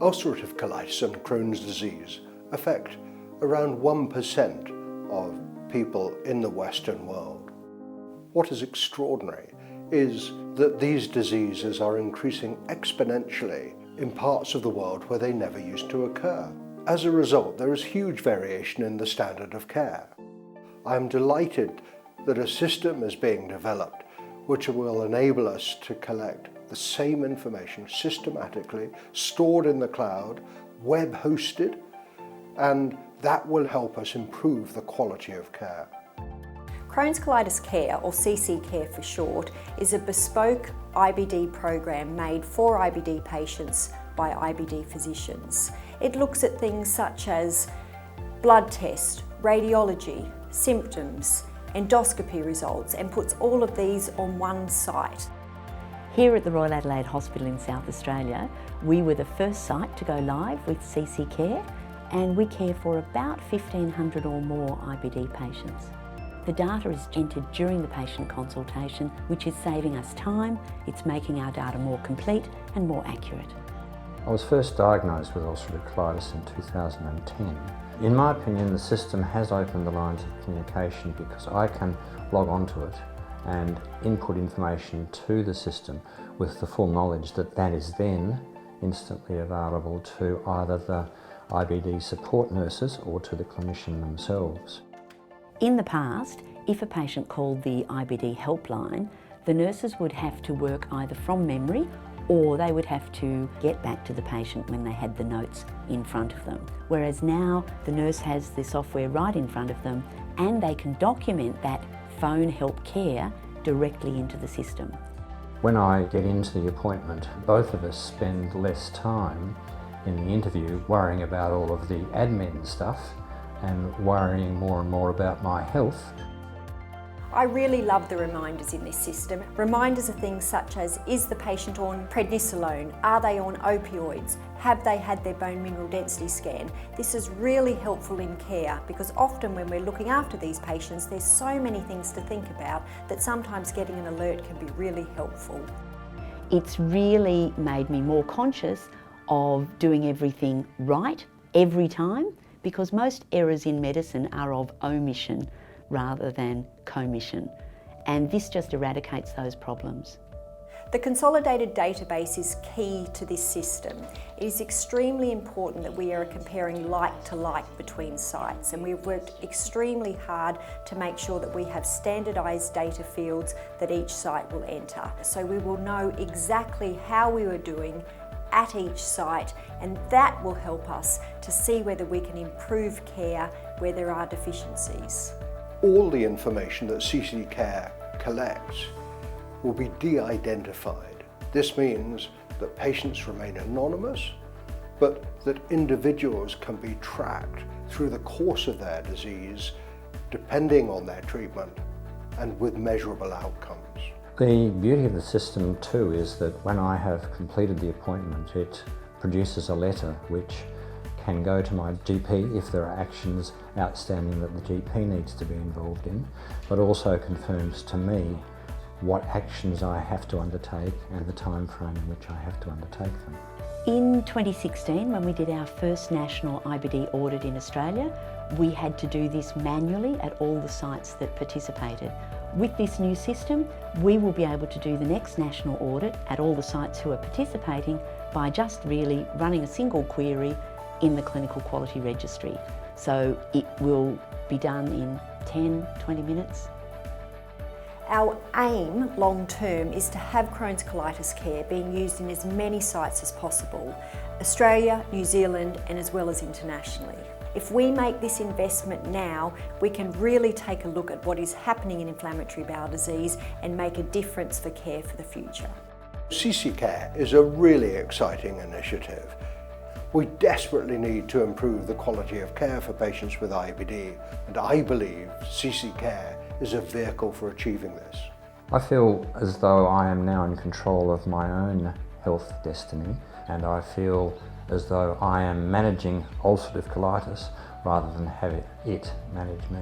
Ulcerative colitis and Crohn's disease affect around 1% of people in the Western world. What is extraordinary is that these diseases are increasing exponentially in parts of the world where they never used to occur. As a result, there is huge variation in the standard of care. I am delighted that a system is being developed which will enable us to collect the same information systematically, stored in the cloud, web hosted, and that will help us improve the quality of care. Crohn's Colitis Care, or CCCare for short, is a bespoke IBD program made for IBD patients by IBD physicians. It looks at things such as blood test, radiology, symptoms, endoscopy results, and puts all of these on one site. Here at the Royal Adelaide Hospital in South Australia, we were the first site to go live with CCCare, and we care for about 1,500 or more IBD patients. The data is entered during the patient consultation, which is saving us time, it's making our data more complete and more accurate. I was first diagnosed with ulcerative colitis in 2010. In my opinion, the system has opened the lines of communication because I can log onto it and input information to the system with the full knowledge that that is then instantly available to either the IBD support nurses or to the clinician themselves. In the past, if a patient called the IBD helpline, the nurses would have to work either from memory or they would have to get back to the patient when they had the notes in front of them. Whereas now the nurse has the software right in front of them and they can document that phone help care directly into the system. When I get into the appointment, both of us spend less time in the interview worrying about all of the admin stuff and worrying more and more about my health. I really love the reminders in this system. Reminders of things such as, is the patient on prednisolone? Are they on opioids? Have they had their bone mineral density scan? This is really helpful in care because often when we're looking after these patients, there's so many things to think about that sometimes getting an alert can be really helpful. It's really made me more conscious of doing everything right every time, because most errors in medicine are of omission rather than commission, and this just eradicates those problems. The consolidated database is key to this system. It is extremely important that we are comparing like to like between sites, and we've worked extremely hard to make sure that we have standardised data fields that each site will enter. So we will know exactly how we were doing at each site, and that will help us to see whether we can improve care where there are deficiencies. All the information that CCCare collects will be de-identified. This means that patients remain anonymous, but that individuals can be tracked through the course of their disease, depending on their treatment and with measurable outcomes. The beauty of the system too is that when I have completed the appointment, it produces a letter which can go to my GP if there are actions outstanding that the GP needs to be involved in, but also confirms to me what actions I have to undertake and the time frame in which I have to undertake them. In 2016, when we did our first national IBD audit in Australia, we had to do this manually at all the sites that participated. With this new system, we will be able to do the next national audit at all the sites who are participating by just really running a single query in the Clinical Quality Registry. So it will be done in 10-20 minutes. Our aim long term is to have Crohn's Colitis care being used in as many sites as possible, Australia, New Zealand, and as well as internationally. If we make this investment now, we can really take a look at what is happening in inflammatory bowel disease and make a difference for care for the future. CCCare is a really exciting initiative. We desperately need to improve the quality of care for patients with IBD, and I believe CCCare is a vehicle for achieving this. I feel as though I am now in control of my own health destiny, and I feel as though I am managing ulcerative colitis rather than have it manage me.